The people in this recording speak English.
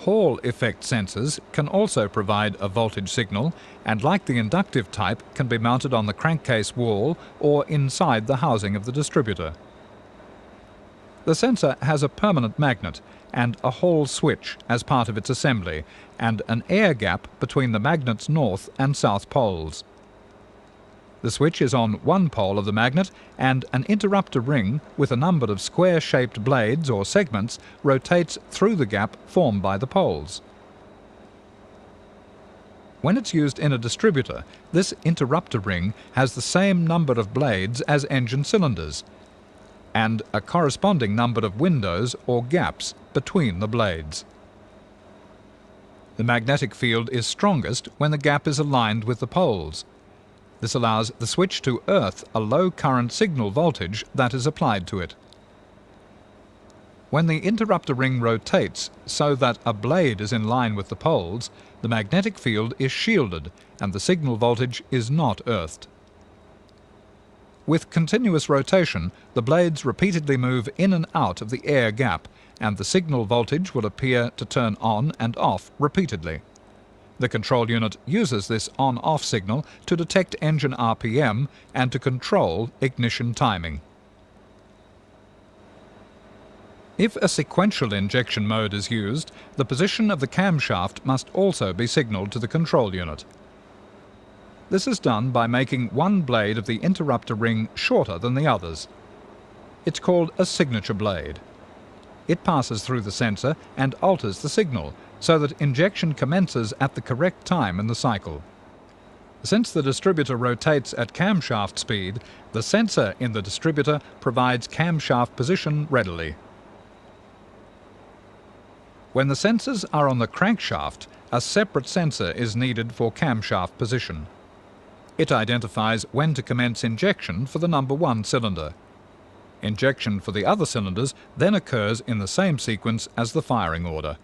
Hall effect sensors can also provide a voltage signal and, like the inductive type, can be mounted on the crankcase wall or inside the housing of the distributor. The sensor has a permanent magnet and a Hall switch as part of its assembly, and an air gap between the magnet's north and south poles. The switch is on one pole of the magnet, and an interrupter ring with a number of square-shaped blades or segments rotates through the gap formed by the poles. When it's used in a distributor, this interrupter ring has the same number of blades as engine cylinders, and a corresponding number of windows or gaps between the blades. The magnetic field is strongest when the gap is aligned with the poles. This allows the switch to earth a low current signal voltage that is applied to it. When the interrupter ring rotates so that a blade is in line with the poles, the magnetic field is shielded and the signal voltage is not earthed. With continuous rotation, the blades repeatedly move in and out of the air gap, and the signal voltage will appear to turn on and off repeatedly. The control unit uses this on-off signal to detect engine RPM and to control ignition timing. If a sequential injection mode is used, the position of the camshaft must also be signaled to the control unit. This is done by making one blade of the interrupter ring shorter than the others. It's called a signature blade. It passes through the sensor and alters the signal, so that injection commences at the correct time in the cycle. Since the distributor rotates at camshaft speed, the sensor in the distributor provides camshaft position readily. When the sensors are on the crankshaft, a separate sensor is needed for camshaft position. It identifies when to commence injection for the number 1 cylinder. Injection for the other cylinders then occurs in the same sequence as the firing order.